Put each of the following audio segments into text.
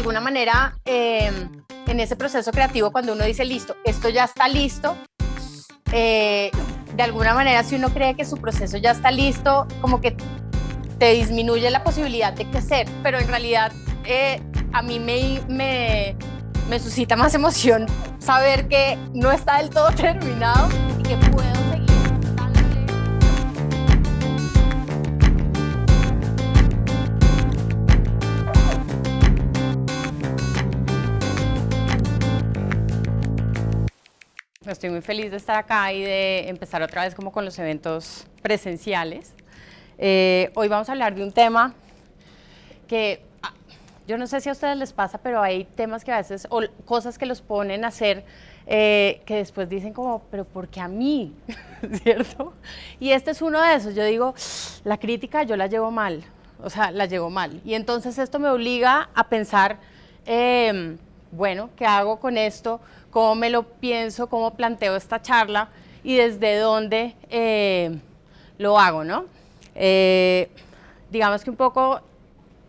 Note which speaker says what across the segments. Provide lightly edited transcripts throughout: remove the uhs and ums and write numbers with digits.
Speaker 1: alguna manera, en ese proceso creativo, cuando uno dice, listo, esto ya está listo, de alguna manera, si uno cree que su proceso ya está listo, como que te disminuye la posibilidad de crecer, pero en realidad a mí me suscita más emoción saber que no está del todo terminado y que puedo seguir dándole. Estoy muy feliz de estar acá y de empezar otra vez como con los eventos presenciales. Hoy vamos a hablar de un tema que yo no sé si a ustedes les pasa, pero hay temas que a veces, o cosas que los ponen a hacer, que después dicen como, pero ¿por qué a mí? ¿Cierto? Y este es uno de esos. Yo digo, la crítica yo la llevo mal, o sea, la llevo mal. Y entonces esto me obliga a pensar, bueno, ¿qué hago con esto? ¿Cómo me lo pienso? ¿Cómo planteo esta charla? Y desde dónde lo hago, ¿no? Digamos que un poco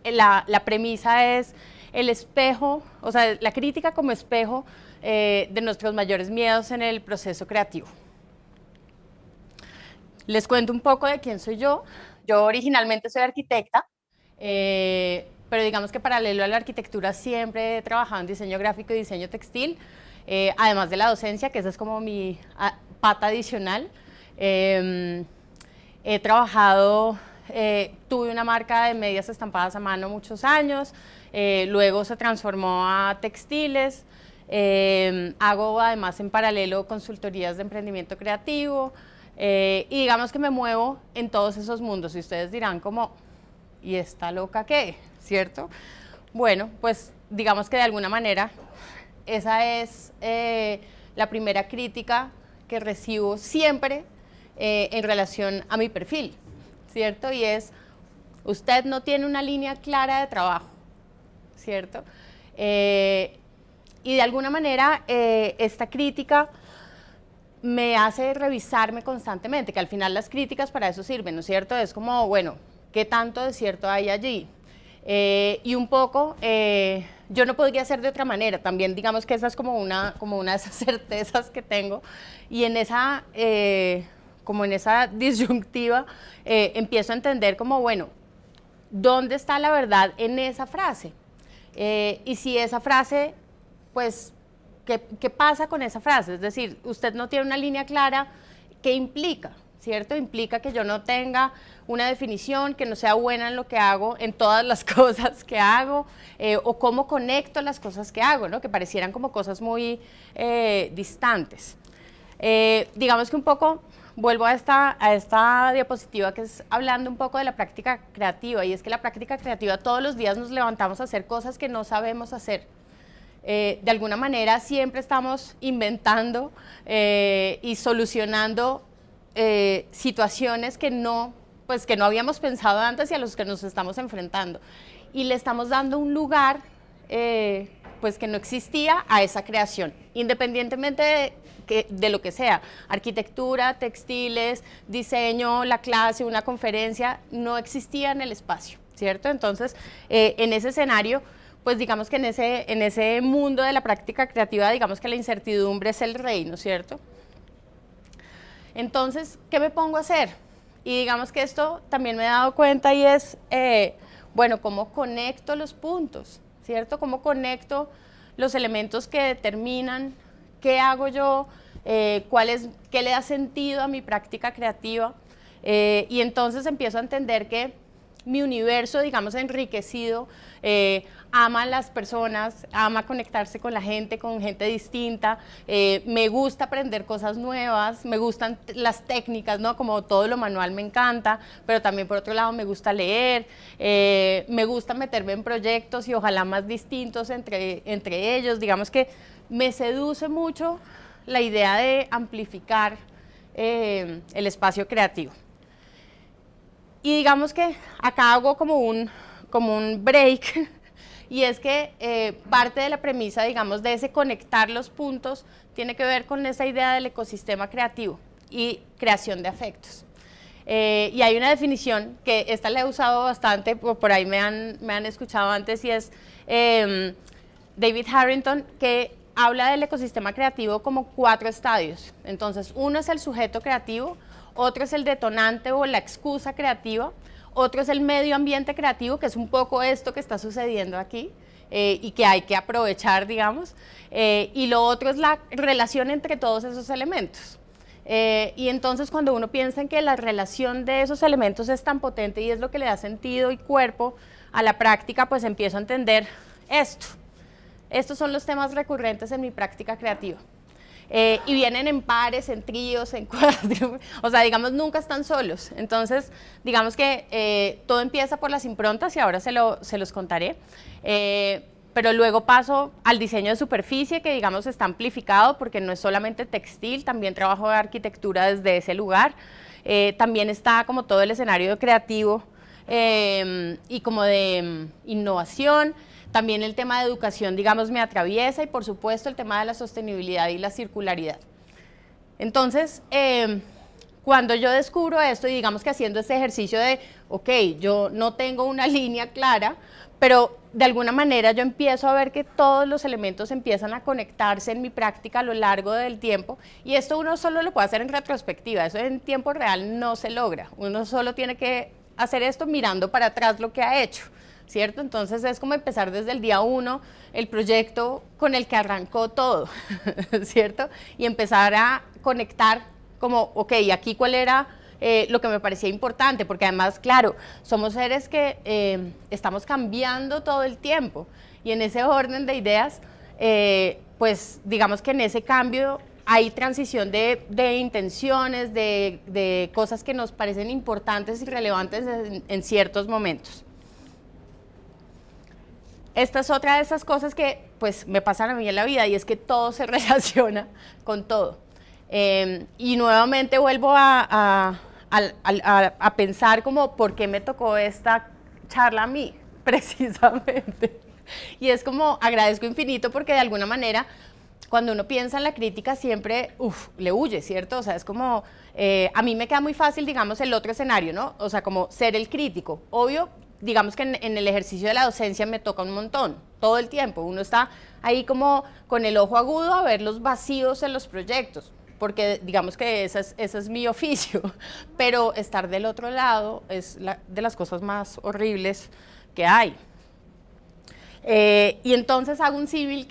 Speaker 1: la premisa es el espejo, o sea, la crítica como espejo de nuestros mayores miedos en el proceso creativo. Les cuento un poco de quién soy yo. Yo originalmente soy arquitecta, pero digamos que paralelo a la arquitectura siempre he trabajado en diseño gráfico y diseño textil, además de la docencia, que esa es como mi pata adicional. He trabajado, tuve una marca de medias estampadas a mano muchos años, luego se transformó a textiles, hago además en paralelo consultorías de emprendimiento creativo, y digamos que me muevo en todos esos mundos y ustedes dirán como, ¿y esta loca qué? ¿Cierto? Bueno, pues digamos que de alguna manera esa es la primera crítica que recibo siempre en relación a mi perfil, ¿cierto? Y es, usted no tiene una línea clara de trabajo, ¿cierto? Y de alguna manera esta crítica me hace revisarme constantemente, que al final las críticas para eso sirven, ¿no es cierto? Es como, bueno, ¿qué tanto de cierto hay allí? Y un poco, yo no podría hacer de otra manera, también digamos que esa es como una de esas certezas que tengo, y en esa, como en esa disyuntiva, empiezo a entender como, bueno, ¿dónde está la verdad en esa frase? Y si esa frase, pues, ¿qué pasa con esa frase? Es decir, usted no tiene una línea clara, ¿qué implica? ¿Cierto? Implica que yo no tenga una definición, que no sea buena en lo que hago, en todas las cosas que hago, o cómo conecto las cosas que hago, ¿no? Que parecieran como cosas muy distantes. Digamos que un poco, vuelvo a esta diapositiva que es hablando un poco de la práctica creativa, y es que la práctica creativa todos los días nos levantamos a hacer cosas que no sabemos hacer. De alguna manera siempre estamos inventando y solucionando situaciones que no habíamos pensado antes y a los que nos estamos enfrentando. Y le estamos dando un lugar pues que no existía a esa creación, independientemente de lo que sea, arquitectura, textiles, diseño, la clase, una conferencia, no existía en el espacio, ¿cierto? Entonces, en ese escenario, pues digamos que en ese mundo de la práctica creativa, digamos que la incertidumbre es el rey, ¿no es cierto? Entonces, ¿qué me pongo a hacer? Y digamos que esto también me he dado cuenta y es, bueno, ¿cómo conecto los puntos? ¿Cierto? ¿Cómo conecto los elementos que determinan qué hago yo, qué le da sentido a mi práctica creativa? Y entonces empiezo a entender que mi universo, digamos, enriquecido, ama a las personas, ama conectarse con la gente, con gente distinta, me gusta aprender cosas nuevas, me gustan las técnicas, ¿no? Como todo lo manual me encanta, pero también por otro lado me gusta leer, me gusta meterme en proyectos y ojalá más distintos entre ellos, digamos que me seduce mucho la idea de amplificar el espacio creativo. Y digamos que acá hago como un break, y es que parte de la premisa, digamos, de ese conectar los puntos tiene que ver con esa idea del ecosistema creativo y creación de afectos. Y hay una definición que esta la he usado bastante, por ahí me han escuchado antes, y es David Harrington, que habla del ecosistema creativo como 4 estadios. Entonces, uno es el sujeto creativo, otro es el detonante o la excusa creativa, otro es el medio ambiente creativo, que es un poco esto que está sucediendo aquí, y que hay que aprovechar, digamos, y lo otro es la relación entre todos esos elementos. Y entonces cuando uno piensa en que la relación de esos elementos es tan potente y es lo que le da sentido y cuerpo a la práctica, pues empiezo a entender esto. Estos son los temas recurrentes en mi práctica creativa. Y vienen en pares, en tríos, en cuadros, o sea, digamos, nunca están solos. Entonces, digamos que todo empieza por las improntas y ahora se los contaré. Pero luego paso al diseño de superficie, que digamos está amplificado porque no es solamente textil, también trabajo de arquitectura desde ese lugar. También está como todo el escenario creativo y como de innovación. También el tema de educación, digamos, me atraviesa, y por supuesto el tema de la sostenibilidad y la circularidad. Entonces, cuando yo descubro esto, y digamos que haciendo este ejercicio de, ok, yo no tengo una línea clara, pero de alguna manera yo empiezo a ver que todos los elementos empiezan a conectarse en mi práctica a lo largo del tiempo, y esto uno solo lo puede hacer en retrospectiva, eso en tiempo real no se logra, uno solo tiene que hacer esto mirando para atrás lo que ha hecho, ¿cierto? Entonces es como empezar desde el día 1 el proyecto con el que arrancó todo, ¿cierto? Y empezar a conectar como, ok, aquí cuál era lo que me parecía importante, porque además, claro, somos seres que estamos cambiando todo el tiempo, y en ese orden de ideas, pues digamos que en ese cambio hay transición de intenciones, de cosas que nos parecen importantes y relevantes en ciertos momentos. Esta es otra de esas cosas que pues me pasan a mí en la vida, y es que todo se relaciona con todo. Y nuevamente vuelvo a pensar como por qué me tocó esta charla a mí, precisamente. Y es como agradezco infinito porque de alguna manera cuando uno piensa en la crítica siempre le huye, ¿cierto? O sea, es como, a mí me queda muy fácil, digamos, el otro escenario, ¿no? O sea, como ser el crítico. Obvio, digamos que en el ejercicio de la docencia me toca un montón, todo el tiempo. Uno está ahí como con el ojo agudo a ver los vacíos en los proyectos, porque digamos que ese es mi oficio, pero estar del otro lado es de las cosas más horribles que hay. Y entonces hago un símil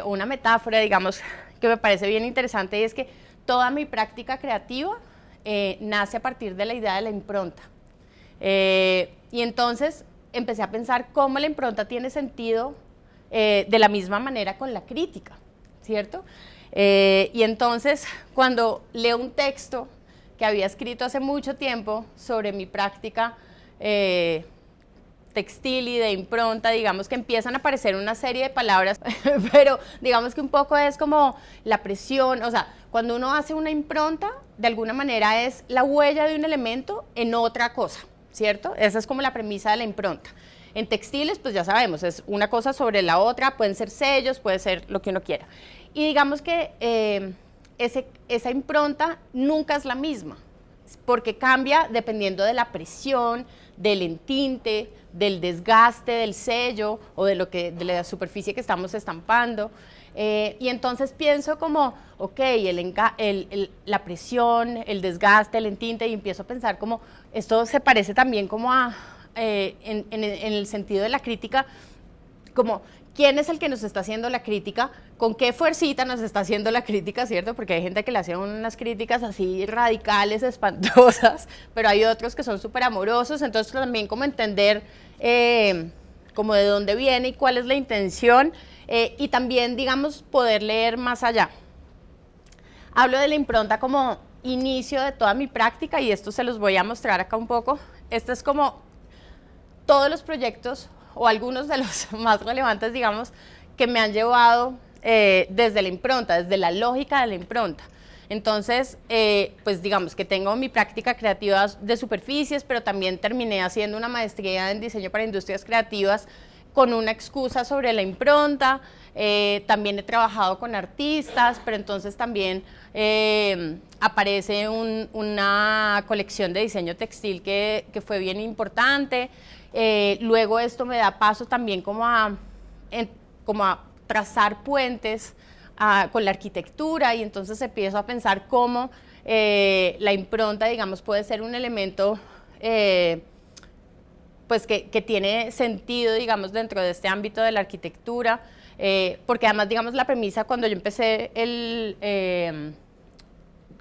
Speaker 1: o una metáfora, digamos, que me parece bien interesante, y es que toda mi práctica creativa nace a partir de la idea de la impronta. Y entonces empecé a pensar cómo la impronta tiene sentido de la misma manera con la crítica, ¿cierto? Y entonces cuando leo un texto que había escrito hace mucho tiempo sobre mi práctica textil y de impronta, digamos que empiezan a aparecer una serie de palabras, pero digamos que un poco es como la presión, o sea, cuando uno hace una impronta, de alguna manera es la huella de un elemento en otra cosa, ¿cierto? Esa es como la premisa de la impronta. En textiles, pues ya sabemos, es una cosa sobre la otra, pueden ser sellos, puede ser lo que uno quiera. Y digamos que esa impronta nunca es la misma, porque cambia dependiendo de la presión, del entinte, del desgaste del sello o de la superficie que estamos estampando. Y entonces pienso como, ok, la presión, el desgaste, el entinte, y empiezo a pensar como, esto se parece también como en el sentido de la crítica, como, ¿quién es el que nos está haciendo la crítica? ¿Con qué fuercita nos está haciendo la crítica, cierto? Porque hay gente que le hace unas críticas así radicales, espantosas, pero hay otros que son súper amorosos, entonces también como entender como de dónde viene y cuál es la intención, y también, digamos, poder leer más allá. Hablo de la impronta como inicio de toda mi práctica, y esto se los voy a mostrar acá un poco. Este es como todos los proyectos, o algunos de los más relevantes, digamos, que me han llevado desde la impronta, desde la lógica de la impronta. Entonces, pues digamos que tengo mi práctica creativa de superficies, pero también terminé haciendo una maestría en diseño para industrias creativas con una excusa sobre la impronta. También he trabajado con artistas, pero entonces también aparece una colección de diseño textil que fue bien importante. Luego esto me da paso también como a trazar puentes con la arquitectura, y entonces empiezo a pensar cómo la impronta, digamos, puede ser un elemento pues que tiene sentido, digamos, dentro de este ámbito de la arquitectura, porque además, digamos, la premisa cuando yo empecé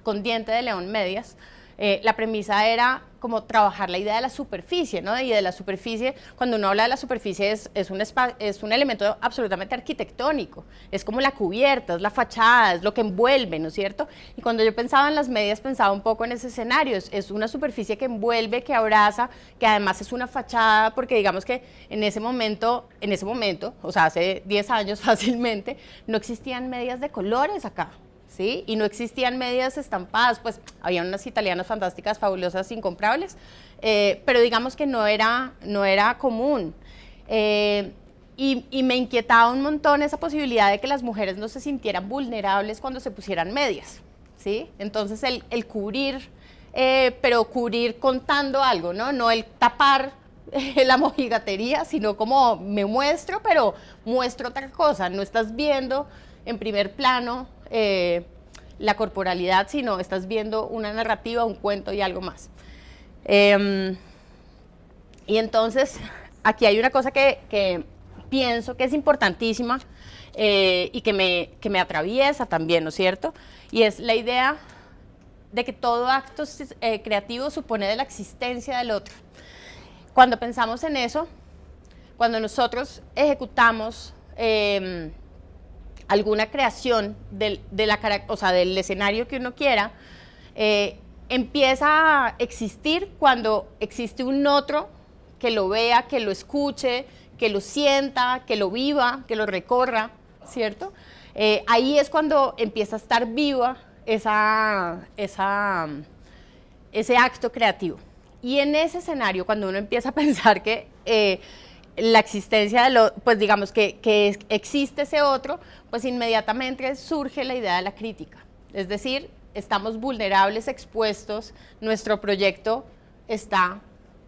Speaker 1: con Diente de León Medias, la premisa era como trabajar la idea de la superficie, ¿no? Y de la superficie, cuando uno habla de la superficie, es un elemento absolutamente arquitectónico, es como la cubierta, es la fachada, es lo que envuelve, ¿no es cierto? Y cuando yo pensaba en las medias, pensaba un poco en ese escenario, es una superficie que envuelve, que abraza, que además es una fachada, porque digamos que en ese momento, o sea, hace 10 años fácilmente, no existían medias de colores acá. ¿Sí? Y no existían medias estampadas, pues había unas italianas fantásticas, fabulosas, incomprables, pero digamos que no era común. Y me inquietaba un montón esa posibilidad de que las mujeres no se sintieran vulnerables cuando se pusieran medias, ¿sí? Entonces el cubrir, pero cubrir contando algo, ¿no? No el tapar la mojigatería, sino como me muestro, pero muestro otra cosa, no estás viendo en primer plano la corporalidad, sino estás viendo una narrativa, un cuento y algo más. Y entonces, aquí hay una cosa que pienso que es importantísima y que me atraviesa también, ¿no es cierto? Y es la idea de que todo acto creativo supone de la existencia del otro. Cuando pensamos en eso, cuando nosotros ejecutamos alguna creación del escenario que uno quiera, empieza a existir cuando existe un otro que lo vea, que lo escuche, que lo sienta, que lo viva, que lo recorra, ¿cierto? Ahí es cuando empieza a estar viva ese acto creativo. Y en ese escenario, cuando uno empieza a pensar que la existencia pues digamos que existe ese otro, pues inmediatamente surge la idea de la crítica. Es decir, estamos vulnerables, expuestos, nuestro proyecto está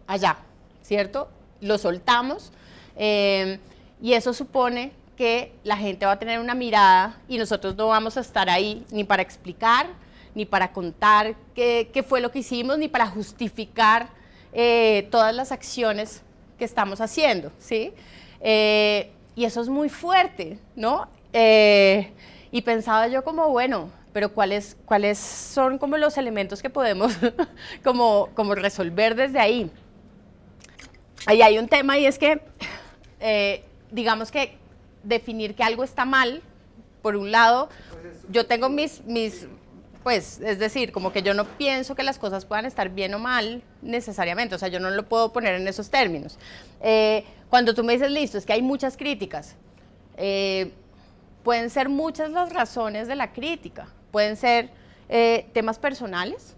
Speaker 1: allá, ¿cierto? Lo soltamos y eso supone que la gente va a tener una mirada y nosotros no vamos a estar ahí ni para explicar, ni para contar qué fue lo que hicimos, ni para justificar todas las acciones que estamos haciendo, ¿sí? Y eso es muy fuerte, ¿no? Y pensaba yo como, bueno, pero ¿cuáles son como los elementos que podemos como resolver desde ahí? Ahí hay un tema y es que, digamos que definir que algo está mal, por un lado, yo tengo pues, es decir, como que yo no pienso que las cosas puedan estar bien o mal necesariamente, o sea, yo no lo puedo poner en esos términos. Cuando tú me dices, listo, es que hay muchas críticas, pueden ser muchas las razones de la crítica, pueden ser temas personales,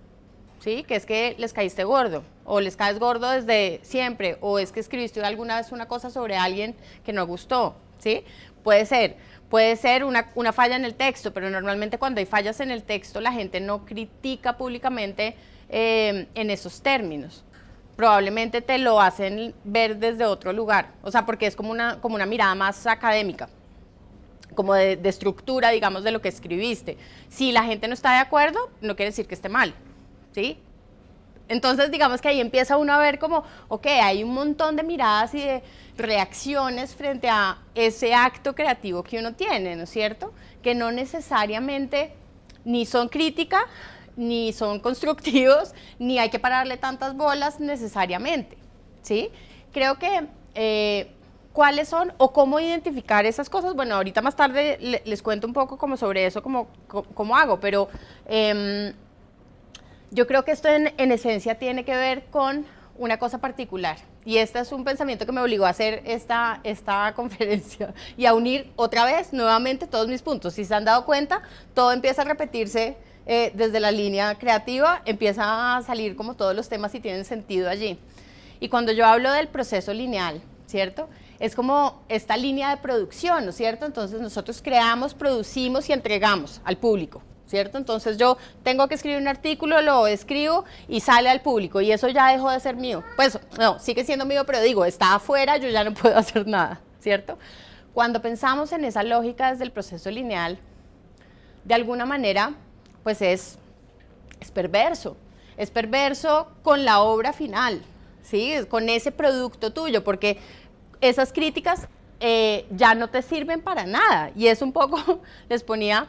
Speaker 1: ¿sí? Que es que les caíste gordo, o les caes gordo desde siempre, o es que escribiste alguna vez una cosa sobre alguien que no gustó, ¿sí? Puede ser una falla en el texto, pero normalmente cuando hay fallas en el texto la gente no critica públicamente en esos términos. Probablemente te lo hacen ver desde otro lugar, o sea, porque es como una mirada más académica, como de estructura, digamos, de lo que escribiste. Si la gente no está de acuerdo, no quiere decir que esté mal, ¿sí? Entonces, digamos que ahí empieza uno a ver como, ok, hay un montón de miradas y de reacciones frente a ese acto creativo que uno tiene, ¿no es cierto? Que no necesariamente ni son crítica, ni son constructivos, ni hay que pararle tantas bolas necesariamente, ¿sí? Creo que cuáles son o cómo identificar esas cosas, bueno, ahorita más tarde les cuento un poco como sobre eso, cómo hago, pero yo creo que esto en esencia tiene que ver con una cosa particular, y este es un pensamiento que me obligó a hacer esta conferencia y a unir otra vez, nuevamente, todos mis puntos. Si se han dado cuenta, todo empieza a repetirse desde la línea creativa, empieza a salir como todos los temas y tienen sentido allí. Y cuando yo hablo del proceso lineal, ¿cierto? es como esta línea de producción, ¿no es cierto? Entonces nosotros creamos, producimos y entregamos al público, ¿cierto? Entonces yo tengo que escribir un artículo, lo escribo y sale al público y eso ya dejó de ser mío. Pues no, sigue siendo mío, pero digo, está afuera, yo ya no puedo hacer nada, ¿cierto? Cuando pensamos en esa lógica desde el proceso lineal, de alguna manera, pues es perverso. Es perverso con la obra final, ¿sí? Con ese producto tuyo, porque esas críticas ya no te sirven para nada. Y es un poco, les ponía,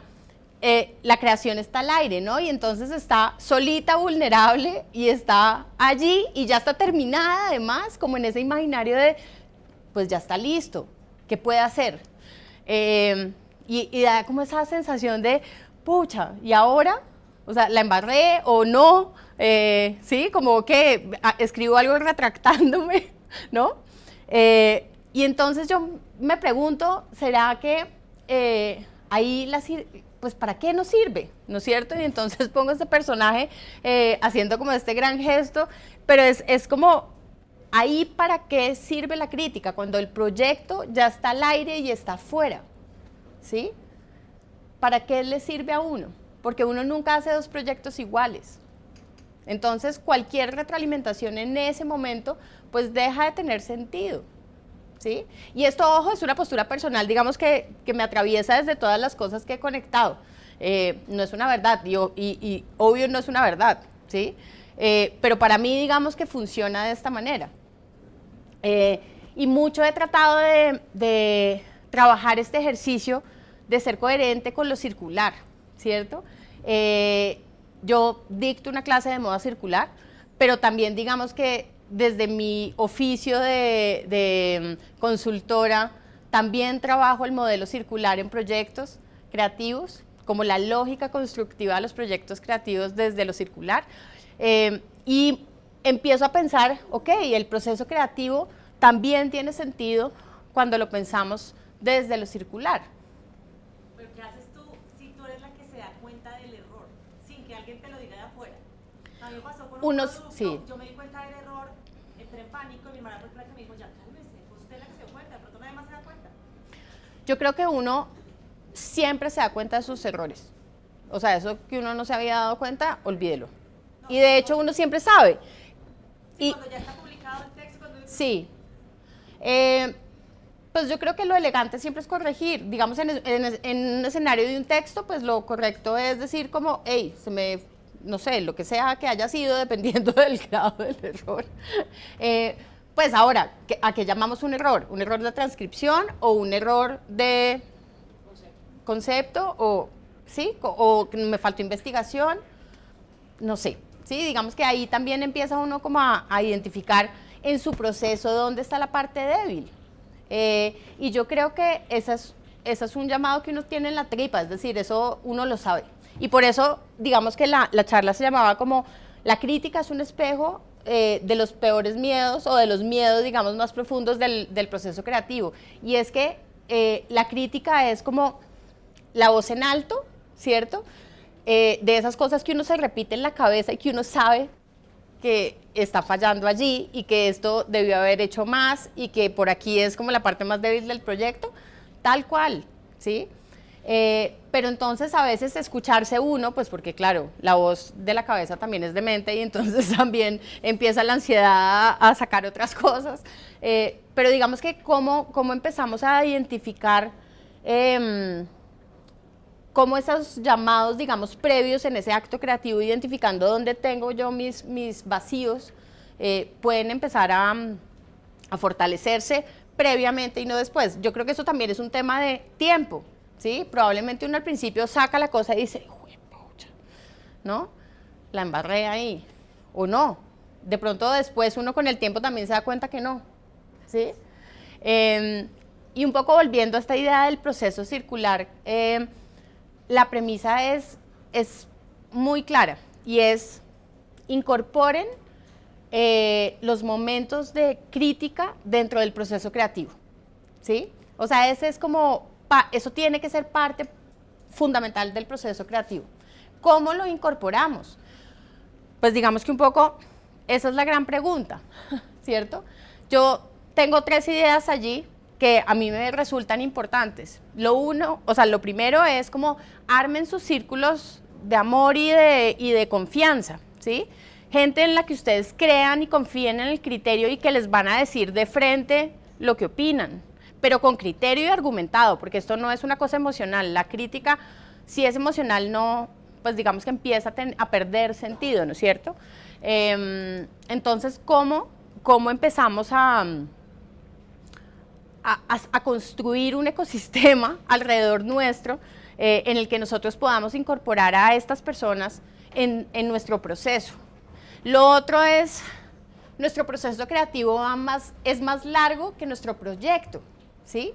Speaker 1: la creación está al aire, ¿no? Y entonces está solita, vulnerable, y está allí, y ya está terminada, además, como en ese imaginario de, pues ya está listo, ¿qué puede hacer? Y da como esa sensación de, pucha, ¿y ahora? O sea, ¿la embarré o no? Sí, como que escribo algo retractándome, ¿no? Y entonces yo me pregunto, ¿será que ahí pues ¿para qué nos sirve? ¿No es cierto? Y entonces pongo este personaje haciendo como este gran gesto, pero es como, ahí ¿para qué sirve la crítica? Cuando el proyecto ya está al aire y está afuera, ¿sí? ¿Para qué le sirve a uno? Porque uno nunca hace dos proyectos iguales. Entonces, cualquier retroalimentación en ese momento, pues deja de tener sentido, ¿sí? Y esto, ojo, es una postura personal, digamos que me atraviesa desde todas las cosas que he conectado. No es una verdad, y obvio no es una verdad, ¿sí? Pero para mí, digamos que funciona de esta manera. Y mucho he tratado de trabajar este ejercicio de ser coherente con lo circular, ¿cierto? Yo dicto una clase de moda circular, pero también digamos que desde mi oficio de consultora, también trabajo el modelo circular en proyectos creativos, como la lógica constructiva de los proyectos creativos desde lo circular. Y empiezo a pensar, ok, el proceso creativo también tiene sentido cuando lo pensamos desde lo circular.
Speaker 2: Pero ¿qué haces tú si tú eres la que se da cuenta del error, sin que alguien te lo diga de afuera? A mí me pasó con un producto,
Speaker 1: sí.
Speaker 2: Yo me di cuenta del error, entré en pánico y mi hermana fue la que me dijo, ya cálmese, fue usted la que se dio cuenta, de pronto nadie más se da cuenta.
Speaker 1: Yo creo que uno siempre se da cuenta de sus errores. O sea, eso que uno no se había dado cuenta, olvídelo. No, y de hecho uno siempre sabe.
Speaker 2: Sí, y cuando ya está publicado el texto, cuando...
Speaker 1: Sí. Pues yo creo que lo elegante siempre es corregir. Digamos, en un escenario de un texto, pues lo correcto es decir como, hey, no sé, lo que sea que haya sido, dependiendo del grado del error. Pues ahora, ¿a qué llamamos un error? ¿Un error de transcripción o un error de concepto? O, ¿sí? O me faltó investigación, no sé. ¿Sí? Digamos que ahí también empieza uno como a identificar en su proceso dónde está la parte débil. Y yo creo que ese es un llamado que uno tiene en la tripa, es decir, eso uno lo sabe. Y por eso, digamos que la charla se llamaba como, la crítica es un espejo de los peores miedos o de los miedos, digamos, más profundos del proceso creativo. Y es que la crítica es como la voz en alto, ¿cierto? De esas cosas que uno se repite en la cabeza y que uno sabe que está fallando allí y que esto debió haber hecho más y que por aquí es como la parte más débil del proyecto, tal cual, ¿sí? Pero entonces a veces escucharse uno, pues porque claro, la voz de la cabeza también es demente y entonces también empieza la ansiedad a sacar otras cosas, pero digamos que cómo empezamos a identificar cómo esos llamados, digamos, previos en ese acto creativo, identificando dónde tengo yo mis vacíos, pueden empezar a fortalecerse previamente y no después. Yo creo que eso también es un tema de tiempo, ¿sí? Probablemente uno al principio saca la cosa y dice, uy, pucha, ¿no? La embarré ahí, o no. De pronto después uno con el tiempo también se da cuenta que no, ¿sí? Y un poco volviendo a esta idea del proceso circular, la premisa es muy clara y es incorporen los momentos de crítica dentro del proceso creativo, ¿sí? O sea, ese es como, eso tiene que ser parte fundamental del proceso creativo. ¿Cómo lo incorporamos? Pues digamos que un poco, esa es la gran pregunta, ¿cierto? Yo tengo 3 ideas allí que a mí me resultan importantes. Lo primero es como armen sus círculos de amor y de confianza, ¿sí? Gente en la que ustedes crean y confíen en el criterio y que les van a decir de frente lo que opinan, pero con criterio y argumentado, porque esto no es una cosa emocional. La crítica, si es emocional, no, pues digamos que empieza a perder sentido, ¿no es cierto? Entonces, ¿cómo empezamos a construir un ecosistema alrededor nuestro en el que nosotros podamos incorporar a estas personas en nuestro proceso? Lo otro es, nuestro proceso creativo es más largo que nuestro proyecto, ¿sí?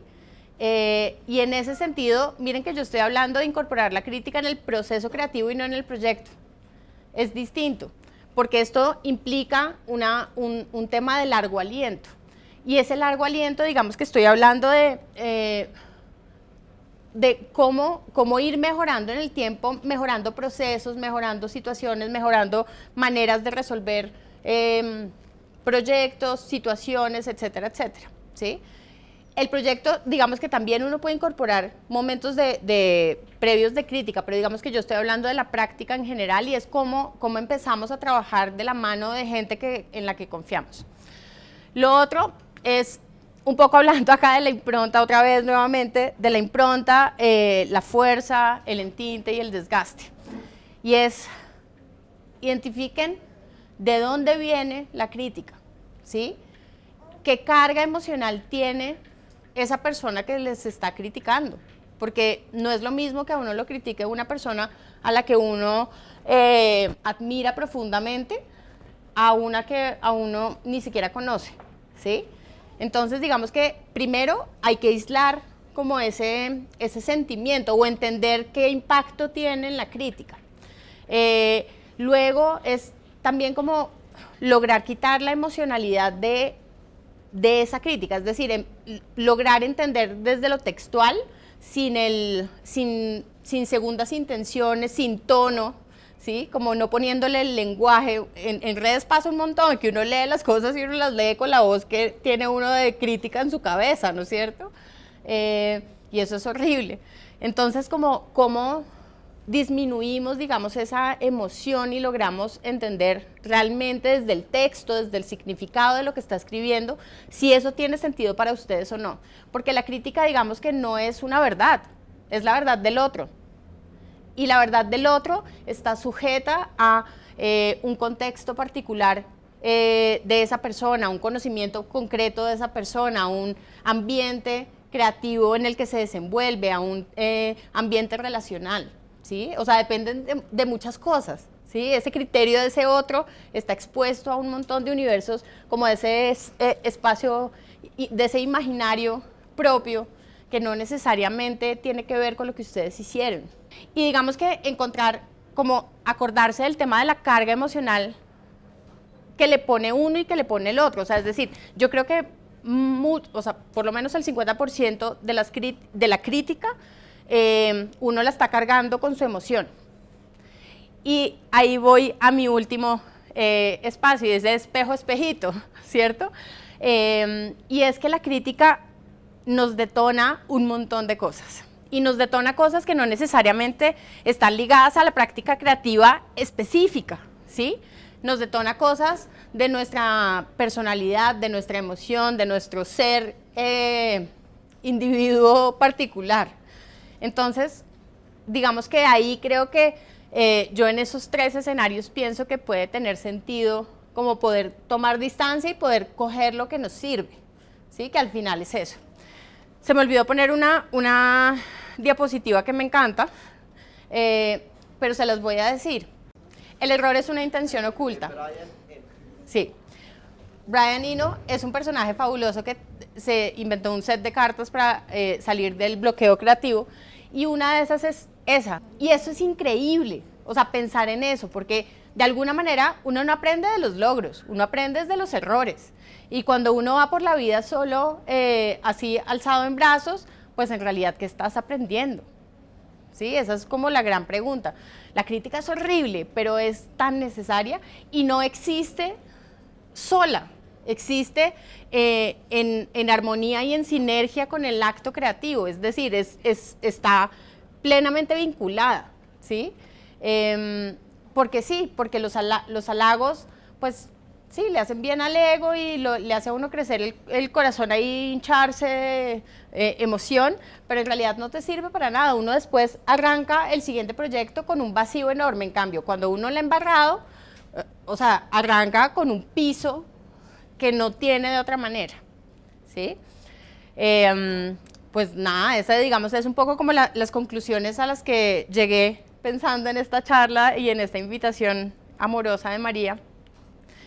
Speaker 1: Y en ese sentido, miren que yo estoy hablando de incorporar la crítica en el proceso creativo y no en el proyecto. Es distinto, porque esto implica un tema de largo aliento. Y ese largo aliento, digamos que estoy hablando de cómo ir mejorando en el tiempo, mejorando procesos, mejorando situaciones, mejorando maneras de resolver proyectos, situaciones, etcétera, etcétera, ¿sí? El proyecto, digamos que también uno puede incorporar momentos previos de crítica, pero digamos que yo estoy hablando de la práctica en general y es cómo empezamos a trabajar de la mano de gente en la que confiamos. Lo otro es, un poco hablando acá de la impronta, otra vez nuevamente, de la impronta, la fuerza, el entinte y el desgaste. Y es, identifiquen de dónde viene la crítica, ¿sí? ¿Qué carga emocional tiene esa persona que les está criticando? Porque no es lo mismo que a uno lo critique una persona a la que uno admira profundamente, a una que a uno ni siquiera conoce, ¿sí? Entonces, digamos que primero hay que aislar como ese sentimiento o entender qué impacto tiene en la crítica. Luego es también como lograr quitar la emocionalidad de esa crítica, es decir, lograr entender desde lo textual, sin segundas intenciones, sin tono, ¿sí? Como no poniéndole el lenguaje. En redes pasa un montón, que uno lee las cosas y uno las lee con la voz que tiene uno de crítica en su cabeza, ¿no es cierto? Y eso es horrible. Entonces, ¿cómo disminuimos, digamos, esa emoción y logramos entender realmente desde el texto, desde el significado de lo que está escribiendo, si eso tiene sentido para ustedes o no? Porque la crítica, digamos que no es una verdad, es la verdad del otro. Y la verdad del otro está sujeta a un contexto particular de esa persona, un conocimiento concreto de esa persona, un ambiente creativo en el que se desenvuelve, a un ambiente relacional, ¿sí? O sea, dependen de muchas cosas, ¿sí? Ese criterio de ese otro está expuesto a un montón de universos, como de ese espacio, de ese imaginario propio, que no necesariamente tiene que ver con lo que ustedes hicieron. Y digamos que acordarse del tema de la carga emocional que le pone uno y que le pone el otro. O sea, es decir, yo creo que por lo menos el 50% de la crítica uno la está cargando con su emoción. Y ahí voy a mi último espacio, y es de espejo-espejito, ¿cierto? Y es que la crítica nos detona un montón de cosas. Y nos detona cosas que no necesariamente están ligadas a la práctica creativa específica, ¿sí? Nos detona cosas de nuestra personalidad, de nuestra emoción, de nuestro ser individuo particular. Entonces, digamos que ahí creo que yo en esos 3 escenarios pienso que puede tener sentido como poder tomar distancia y poder coger lo que nos sirve, ¿sí? Que al final es eso. Se me olvidó poner una diapositiva que me encanta, pero se las voy a decir. El error es una intención oculta. Sí. Brian Eno es un personaje fabuloso que se inventó un set de cartas para salir del bloqueo creativo, y una de esas es esa. Y eso es increíble, o sea, pensar en eso, porque de alguna manera uno no aprende de los logros, uno aprende de los errores. Y cuando uno va por la vida solo, así alzado en brazos, pues en realidad, ¿qué estás aprendiendo? ¿Sí? Esa es como la gran pregunta. La crítica es horrible, pero es tan necesaria y no existe sola. existe en armonía y en sinergia con el acto creativo, es decir, está plenamente vinculada, ¿sí? Porque sí, porque los halagos, pues sí, le hacen bien al ego y le hace a uno crecer el corazón ahí, hincharse de emoción, pero en realidad no te sirve para nada. Uno después arranca el siguiente proyecto con un vacío enorme. En cambio, cuando uno le ha embarrado, o sea, arranca con un piso que no tiene de otra manera, ¿sí? Pues nada, esa digamos es un poco como las conclusiones a las que llegué pensando en esta charla y en esta invitación amorosa de María.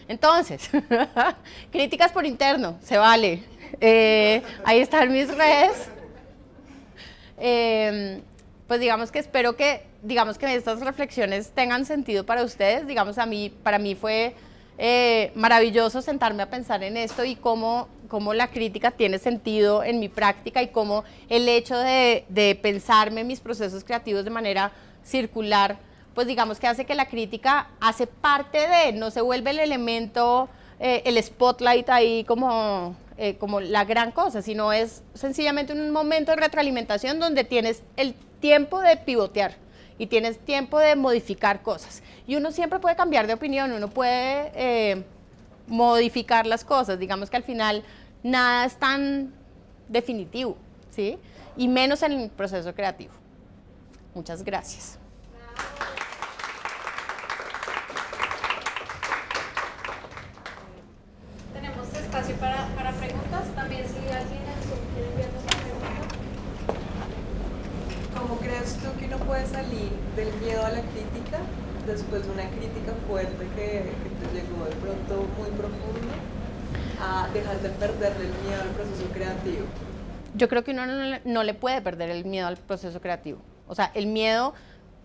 Speaker 1: Entonces, críticas por interno, se vale. Ahí están mis redes. Pues digamos que espero que, estas reflexiones tengan sentido para ustedes. Digamos, para mí fue maravilloso sentarme a pensar en esto y cómo la crítica tiene sentido en mi práctica y cómo el hecho de pensarme mis procesos creativos de manera circular, pues digamos que hace que la crítica hace parte no se vuelve el elemento, el spotlight ahí como la gran cosa, sino es sencillamente un momento de retroalimentación donde tienes el tiempo de pivotear y tienes tiempo de modificar cosas. Y uno siempre puede cambiar de opinión, uno puede modificar las cosas, digamos que al final nada es tan definitivo, ¿sí? Y menos en el proceso creativo. Muchas gracias.
Speaker 3: Tenemos espacio para preguntas. También si alguien en Zoom quiere enviarnos una pregunta.
Speaker 4: ¿Cómo crees tú que uno puede salir del miedo a la crítica después de una crítica fuerte que te llegó de pronto muy profundo a dejar de perderle el miedo al proceso creativo?
Speaker 1: Yo creo que uno no le puede perder el miedo al proceso creativo. O sea, el miedo,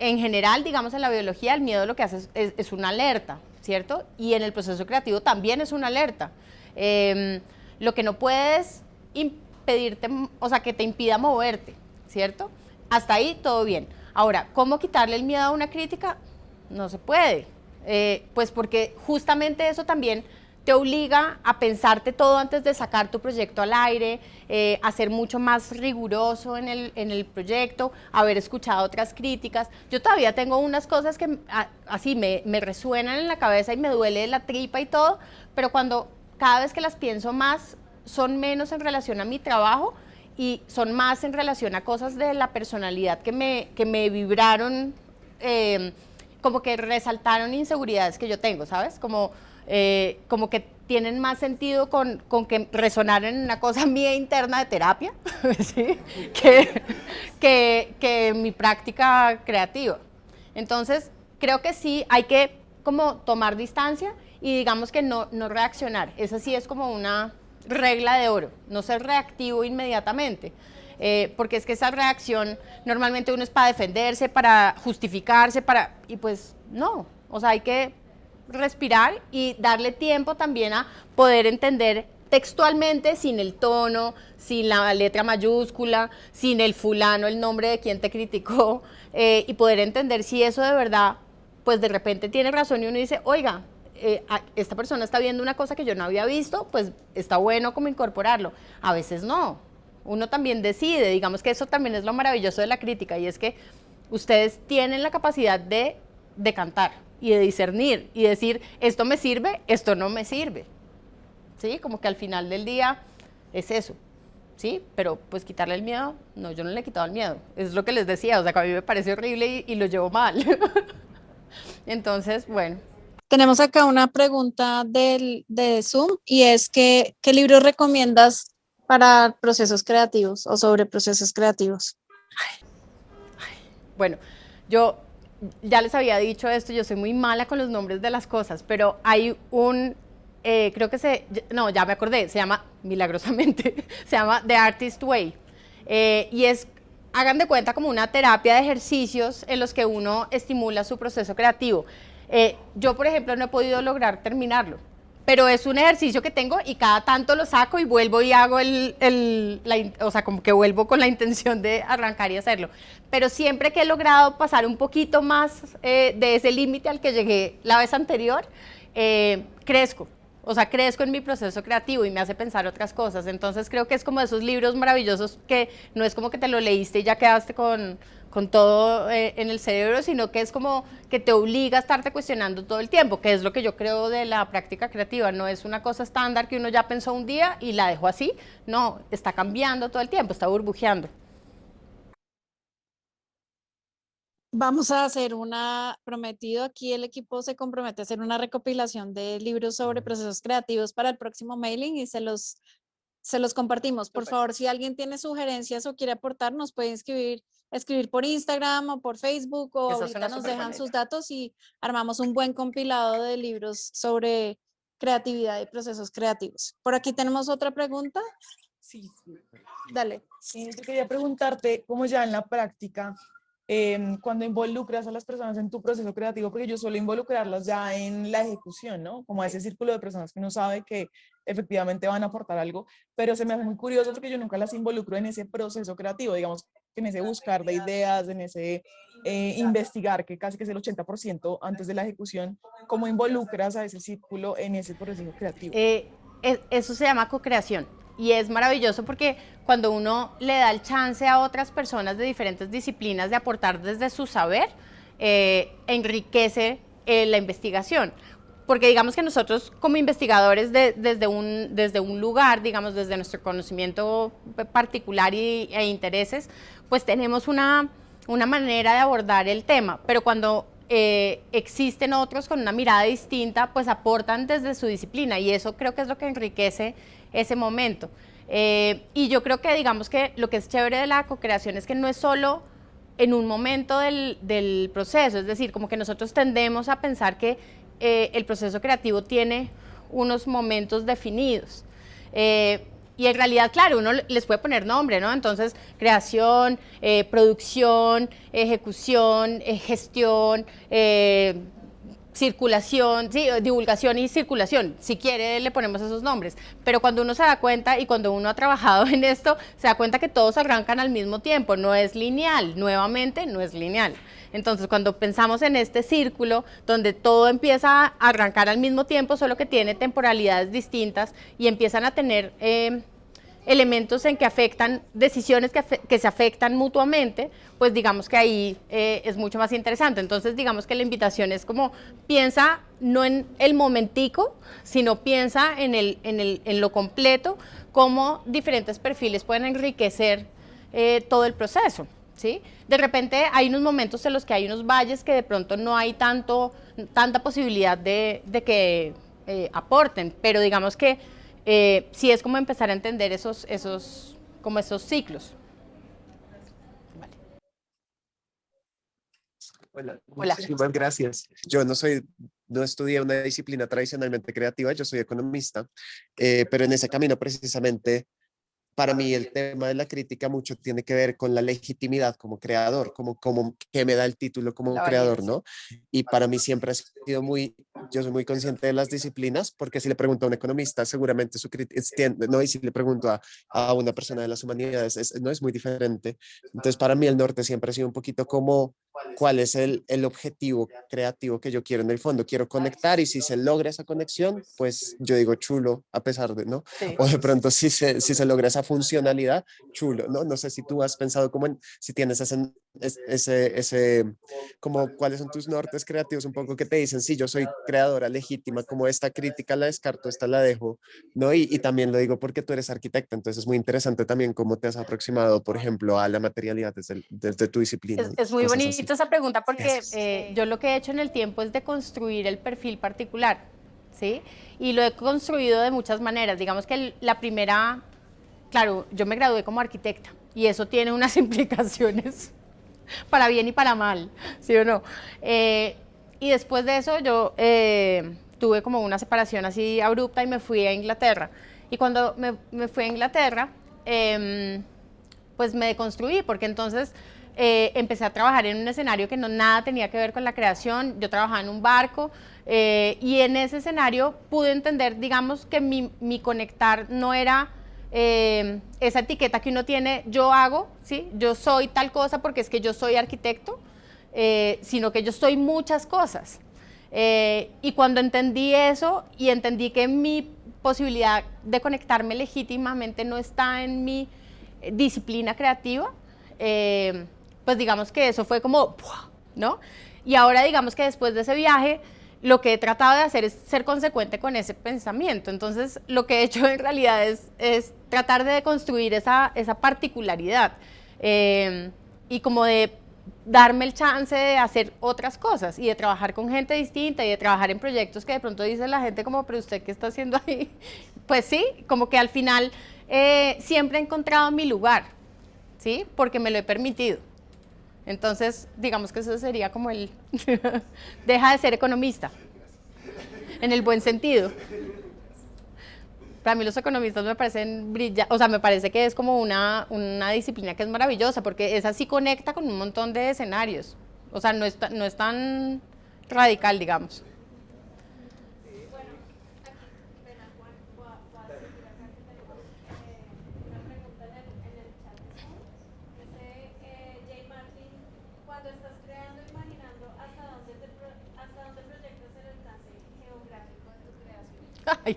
Speaker 1: en general, digamos en la biología, el miedo lo que hace es una alerta, ¿cierto? Y en el proceso creativo también es una alerta. Lo que no puedes impedirte, o sea, que te impida moverte, ¿cierto? Hasta ahí todo bien. Ahora, ¿cómo quitarle el miedo a una crítica? No se puede. Pues porque justamente eso también te obliga a pensarte todo antes de sacar tu proyecto al aire, a ser mucho más riguroso en el proyecto, haber escuchado otras críticas. Yo todavía tengo unas cosas que así me resuenan en la cabeza y me duele la tripa y todo, pero cada vez que las pienso más, son menos en relación a mi trabajo y son más en relación a cosas de la personalidad que me vibraron, como que resaltaron inseguridades que yo tengo, ¿sabes? Como que tienen más sentido con que resonaran en una cosa mía interna de terapia, ¿sí? que mi práctica creativa. Entonces, creo que sí hay que como tomar distancia y digamos que no reaccionar. Esa sí es como una regla de oro, no ser reactivo inmediatamente. Porque es que esa reacción normalmente uno es para defenderse, para justificarse, y pues no, o sea, hay que respirar y darle tiempo también a poder entender textualmente, sin el tono, sin la letra mayúscula, sin el fulano, el nombre de quien te criticó, y poder entender si eso de verdad, pues de repente tiene razón y uno dice, oiga, esta persona está viendo una cosa que yo no había visto, pues está bueno como incorporarlo. A veces no, uno también decide, digamos que eso también es lo maravilloso de la crítica, y es que ustedes tienen la capacidad de cantar y de discernir y decir, esto me sirve, esto no me sirve, ¿sí? Como que al final del día es eso, ¿sí? Pero pues quitarle el miedo, no, yo no le he quitado el miedo, es lo que les decía, o sea, que a mí me parece horrible y lo llevo mal. Entonces, bueno.
Speaker 3: Tenemos acá una pregunta de Zoom y es ¿qué libros recomiendas para procesos creativos o sobre procesos creativos?
Speaker 1: Bueno, yo ya les había dicho esto, yo soy muy mala con los nombres de las cosas, pero hay creo que no, ya me acordé, se llama, milagrosamente, se llama The Artist Way, y hagan de cuenta como una terapia de ejercicios en los que uno estimula su proceso creativo. Yo, por ejemplo, no he podido lograr terminarlo, pero es un ejercicio que tengo y cada tanto lo saco y vuelvo y hago o sea, como que vuelvo con la intención de arrancar y hacerlo. Pero siempre que he logrado pasar un poquito más de ese límite al que llegué la vez anterior, crezco. O sea, crezco en mi proceso creativo y me hace pensar otras cosas. Entonces creo que es como de esos libros maravillosos que no es como que te lo leíste y ya quedaste con todo en el cerebro, sino que es como que te obliga a estarte cuestionando todo el tiempo, que es lo que yo creo de la práctica creativa. No es una cosa estándar que uno ya pensó un día y la dejó así. No, está cambiando todo el tiempo, está burbujeando.
Speaker 3: Vamos a hacer prometido aquí el equipo se compromete a hacer una recopilación de libros sobre procesos creativos para el próximo mailing y se los compartimos. Por favor, si alguien tiene sugerencias o quiere aportar, nos puede escribir por Instagram o por Facebook o
Speaker 1: Esa es
Speaker 3: ahorita
Speaker 1: una
Speaker 3: nos
Speaker 1: súper
Speaker 3: dejan
Speaker 1: buena
Speaker 3: sus
Speaker 1: idea.
Speaker 3: datos y armamos un buen compilado de libros sobre creatividad y procesos creativos. Por aquí tenemos otra pregunta.
Speaker 5: Sí, sí.
Speaker 3: Dale.
Speaker 5: Yo quería preguntarte cómo ya en la práctica, cuando involucras a las personas en tu proceso creativo, porque yo suelo involucrarlas ya en la ejecución, ¿no? Como a ese círculo de personas que uno sabe que efectivamente van a aportar algo, pero se me hace muy curioso porque yo nunca las involucro en ese proceso creativo, digamos, en ese buscar de ideas, en ese investigar, que casi que es el 80% antes de la ejecución. ¿Cómo involucras a ese círculo en ese proceso creativo?
Speaker 1: Eso se llama co-creación y es maravilloso porque cuando uno le da el chance a otras personas de diferentes disciplinas de aportar desde su saber, enriquece la investigación. Porque digamos que nosotros como investigadores desde un lugar, digamos desde nuestro conocimiento particular e intereses, pues tenemos una manera de abordar el tema, pero cuando existen otros con una mirada distinta, pues aportan desde su disciplina y eso creo que es lo que enriquece ese momento. Y yo creo que digamos que lo que es chévere de la co-creación es que no es solo en un momento del proceso, es decir, como que nosotros tendemos a pensar que el proceso creativo tiene unos momentos definidos. Y en realidad, claro, uno les puede poner nombre, ¿no? Entonces, creación, producción, ejecución, gestión, circulación, sí, divulgación y circulación. Si quiere, le ponemos esos nombres. Pero cuando uno se da cuenta y cuando uno ha trabajado en esto, se da cuenta que todos arrancan al mismo tiempo. No es lineal, nuevamente, no es lineal. Entonces, cuando pensamos en este círculo donde todo empieza a arrancar al mismo tiempo, solo que tiene temporalidades distintas y empiezan a tener elementos en que afectan, decisiones que se afectan mutuamente, pues digamos que ahí es mucho más interesante. Entonces, digamos que la invitación es como, piensa no en el momentico, sino piensa en lo completo, cómo diferentes perfiles pueden enriquecer todo el proceso. ¿Sí? De repente hay unos momentos en los que hay unos valles que de pronto no hay tanta posibilidad de que aporten, pero digamos que sí es como empezar a entender esos ciclos. Vale.
Speaker 6: Hola,
Speaker 1: Hola.
Speaker 6: muchísimas gracias. Yo no estudié una disciplina tradicionalmente creativa, yo soy economista, pero en ese camino precisamente para mí el tema de la crítica mucho tiene que ver con la legitimidad como creador, como que me da el título como
Speaker 1: La
Speaker 6: creador,
Speaker 1: validación.
Speaker 6: ¿no? Y para mí siempre ha sido yo soy muy consciente de las disciplinas, porque si le pregunto a un economista, seguramente su crítica, ¿no? Y si le pregunto a una persona de las humanidades, no es muy diferente. Entonces, para mí el norte siempre ha sido un poquito como cuál es el objetivo creativo que yo quiero en el fondo. Quiero conectar y si se logra esa conexión, pues yo digo chulo, a pesar de, ¿no?
Speaker 1: Sí.
Speaker 6: O de pronto si se logra esa funcionalidad, chulo, ¿no? No sé si tú has pensado como si tienes como cuáles son tus nortes creativos un poco que te dicen, sí, yo soy creadora legítima, como esta crítica la descarto, esta la dejo, ¿no? Y también lo digo porque tú eres arquitecta, entonces es muy interesante también cómo te has aproximado, por ejemplo, a la materialidad desde tu disciplina.
Speaker 1: Es muy
Speaker 6: Cosas así.
Speaker 1: bonita esa pregunta porque
Speaker 6: Gracias.
Speaker 1: yo lo que he hecho en el tiempo es de construir el perfil particular, ¿sí? Y lo he construido de muchas maneras. Digamos que la primera, claro, yo me gradué como arquitecta y eso tiene unas implicaciones para bien y para mal, ¿sí o no? Y después de eso yo tuve como una separación así abrupta y me fui a Inglaterra. Y cuando me fui a Inglaterra, pues me deconstruí, porque entonces empecé a trabajar en un escenario que nada tenía que ver con la creación. Yo trabajaba en un barco y en ese escenario pude entender, digamos, que mi conectar no era esa etiqueta que uno tiene, yo hago, ¿sí? Yo soy tal cosa porque es que yo soy arquitecto, sino que yo soy muchas cosas. Y cuando entendí eso y entendí que mi posibilidad de conectarme legítimamente no está en mi disciplina creativa, pues digamos que eso fue como, ¿no? Y ahora digamos que después de ese viaje, lo que he tratado de hacer es ser consecuente con ese pensamiento. Entonces, lo que he hecho en realidad es tratar de construir esa particularidad y como de darme el chance de hacer otras cosas y de trabajar con gente distinta y de trabajar en proyectos que de pronto dice la gente como, pero ¿usted qué está haciendo ahí? Pues sí, como que al final siempre he encontrado mi lugar, ¿sí? Porque me lo he permitido. Entonces, digamos que eso sería como el deja de ser economista, en el buen sentido. Para mí los economistas me parecen brillantes, o sea, me parece que es como una disciplina que es maravillosa, porque esa sí conecta con un montón de escenarios. O sea, no es tan radical, digamos.
Speaker 7: Bueno, aquí, pena, Juan, voy a seguir acá que tenemos una pregunta en el chat de Zoom. Dice Jay Martin, cuando estás creando, imaginando hasta dónde proyectas el alcance geográfico de tu creación.
Speaker 1: Ay,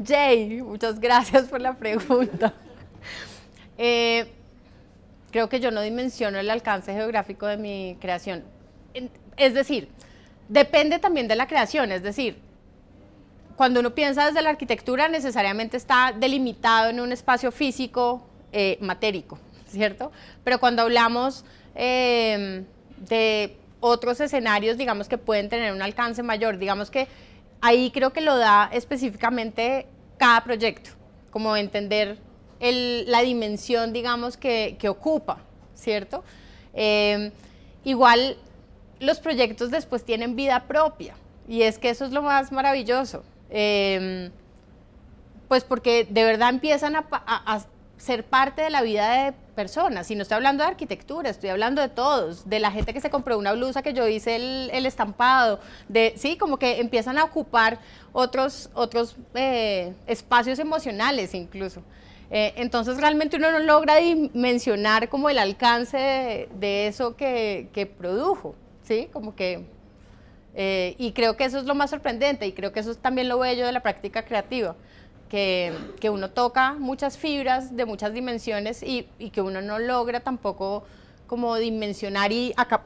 Speaker 1: Jay, muchas gracias por la pregunta. Creo que yo no dimensiono el alcance geográfico de mi creación. Es decir, depende también de la creación, es decir, cuando uno piensa desde la arquitectura necesariamente está delimitado en un espacio físico matérico, ¿cierto? Pero cuando hablamos de otros escenarios, digamos que pueden tener un alcance mayor, digamos que ahí creo que lo da específicamente cada proyecto, como entender la dimensión, digamos, que ocupa, ¿cierto? Igual los proyectos después tienen vida propia y es que eso es lo más maravilloso, pues porque de verdad empiezan a ser parte de la vida de personas, y no estoy hablando de arquitectura, estoy hablando de todos, de la gente que se compró una blusa que yo hice el estampado, sí, como que empiezan a ocupar otros espacios emocionales incluso. Entonces realmente uno no logra dimensionar como el alcance de eso que produjo, ¿sí? Como que, y creo que eso es lo más sorprendente y creo que eso es también lo bello de la práctica creativa, que uno toca muchas fibras de muchas dimensiones y que uno no logra tampoco como dimensionar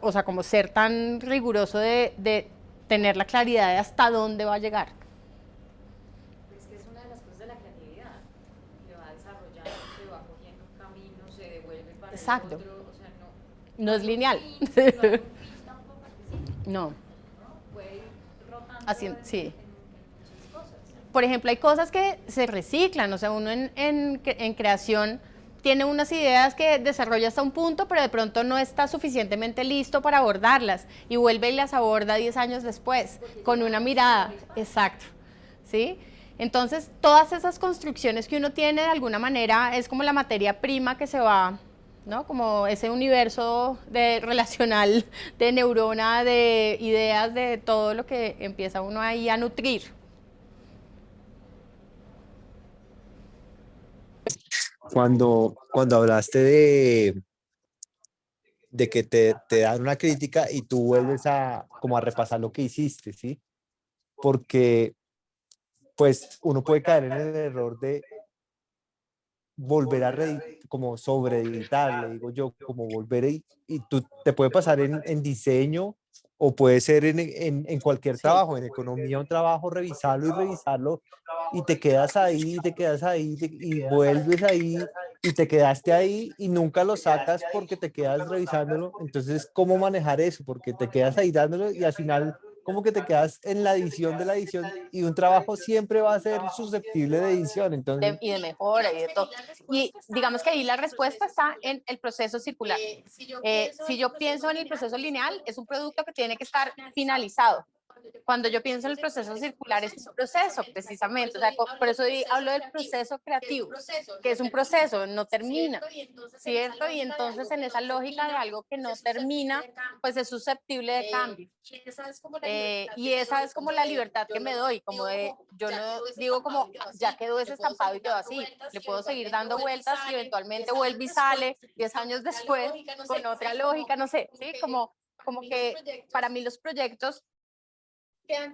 Speaker 1: o sea, como ser tan riguroso de tener la claridad de hasta dónde va a llegar.
Speaker 8: Es que es una de las cosas de la creatividad, que va desarrollando, se va cogiendo un camino, se devuelve para
Speaker 1: Exacto.
Speaker 8: el otro, o sea,
Speaker 1: No es lineal.
Speaker 8: no hay un fin tampoco específico,
Speaker 1: No.
Speaker 8: ¿no? Puede ir rotando
Speaker 1: Así, sí.
Speaker 8: en muchas cosas.
Speaker 1: Por ejemplo, hay cosas que se reciclan, o sea, uno en creación tiene unas ideas que desarrolla hasta un punto, pero de pronto no está suficientemente listo para abordarlas y vuelve y las aborda 10 años después, con una mirada. Exacto, ¿sí? Entonces, todas esas construcciones que uno tiene de alguna manera es como la materia prima que se va, ¿no? Como ese universo relacional de neurona, de ideas, de todo lo que empieza uno ahí a nutrir.
Speaker 9: Cuando hablaste de que te dan una crítica y tú vuelves como a repasar lo que hiciste, ¿sí? Porque pues uno puede caer en el error de volver a como sobreeditar, le digo yo, como volver y tú te puede pasar en diseño o puede ser en cualquier trabajo, en economía un trabajo, revisarlo y revisarlo y te quedas ahí, y vuelves ahí y te quedaste ahí y nunca lo sacas porque te quedas revisándolo. Entonces, ¿cómo manejar eso? Porque te quedas ahí dándolo y al final como que te quedas en la edición de la edición y un trabajo siempre va a ser susceptible de edición. Entonces,
Speaker 1: Y de mejora y de todo. Y digamos que ahí la respuesta está en el proceso circular. Si yo pienso en el proceso lineal, es un producto que tiene que estar finalizado. Cuando yo pienso en el proceso circular, es un proceso precisamente. O sea, por eso hablo del proceso creativo, que es un proceso, no termina, ¿cierto? Y entonces en esa lógica de algo que no termina, pues es susceptible de cambio. Y esa es como la libertad que me doy, como de, yo no digo como, ya quedó ese estampado y quedó así, le puedo seguir dando vueltas y eventualmente vuelve y sale 10 años después con otra lógica, no sé, ¿sí? Como que para mí los proyectos quedan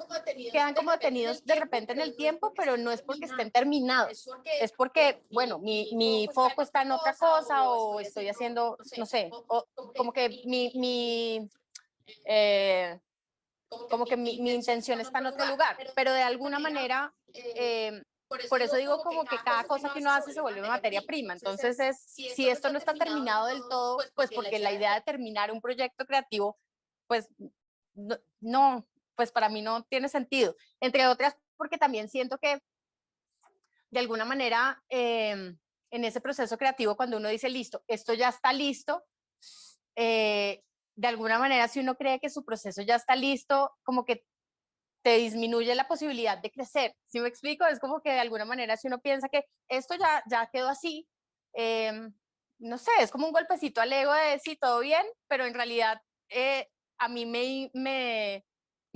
Speaker 1: como detenidos de repente en el tiempo, pero no es porque estén terminados, es porque, bueno, mi foco está en otra cosa o estoy haciendo, no sé, o como que como que mi intención está en otro lugar, pero de alguna manera, por eso digo como que cada cosa que uno hace se vuelve materia prima. Entonces, si esto no está terminado del todo, pues porque la idea de terminar un proyecto creativo, pues no, pues para mí no tiene sentido. Entre otras, porque también siento que de alguna manera en ese proceso creativo, cuando uno dice, listo, esto ya está listo, de alguna manera, si uno cree que su proceso ya está listo, como que te disminuye la posibilidad de crecer. ¿Sí me explico? Es como que de alguna manera, si uno piensa que esto ya quedó así, no sé, es como un golpecito al ego de sí, todo bien, pero en realidad a mí me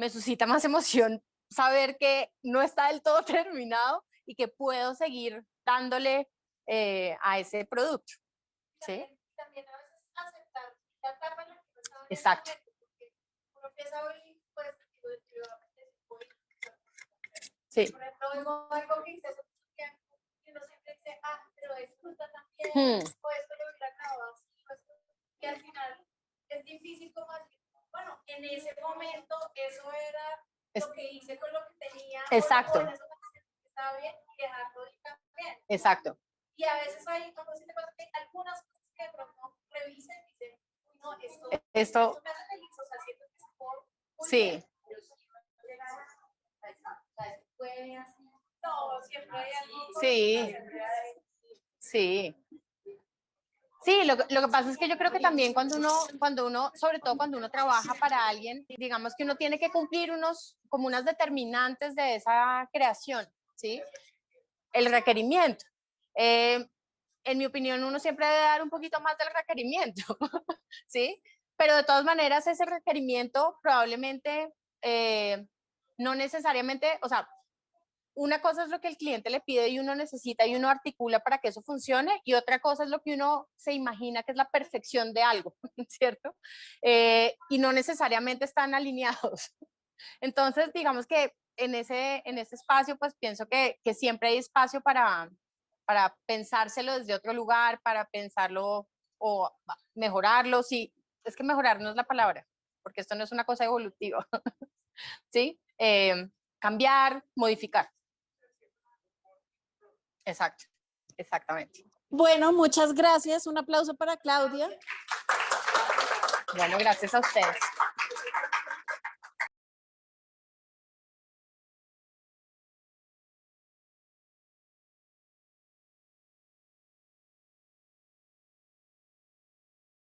Speaker 1: suscita más emoción saber que no está del todo terminado y que puedo seguir dándole a ese producto. ¿Sí?
Speaker 7: También a veces aceptar la etapa en la que uno está en el
Speaker 1: Exacto.
Speaker 7: momento, porque uno empieza hoy, pues,
Speaker 1: Sí.
Speaker 7: por ejemplo, algo que hice hace mucho tiempo, y uno siempre dice, pero esto no está tan bien, o esto lo hubiera grabado así, o esto, y al final es difícil como decir, bueno, en ese momento eso era lo que hice con lo que tenía,
Speaker 1: Exacto.
Speaker 7: o en ese momento estaba bien, y dejarlo ir también.
Speaker 1: Exacto.
Speaker 7: Y a veces hay, como si te pasa que algunas cosas que de pronto revisen y dicen, uy, no, esto me hace feliz, o sea, siento que es por
Speaker 1: sí.
Speaker 7: Bien, pero si no llega a fue así. No, siempre hay algo.
Speaker 1: Sí. Sí. Sí, lo que pasa es que yo creo que también cuando uno, sobre todo cuando uno trabaja para alguien, digamos que uno tiene que cumplir como unas determinantes de esa creación, ¿sí? El requerimiento. En mi opinión, uno siempre debe dar un poquito más del requerimiento, ¿sí? Pero de todas maneras, ese requerimiento probablemente no necesariamente, o sea, una cosa es lo que el cliente le pide y uno necesita y uno articula para que eso funcione, y otra cosa es lo que uno se imagina que es la perfección de algo, ¿cierto? Y no necesariamente están alineados. Entonces, digamos que en ese espacio, pues pienso que siempre hay espacio para pensárselo desde otro lugar, para pensarlo o mejorarlo. Sí, es que mejorar no es la palabra, porque esto no es una cosa evolutiva, ¿sí? Cambiar, modificar. Exacto, exactamente.
Speaker 3: Bueno, muchas gracias. Un aplauso para Claudia.
Speaker 1: Bueno, gracias a ustedes.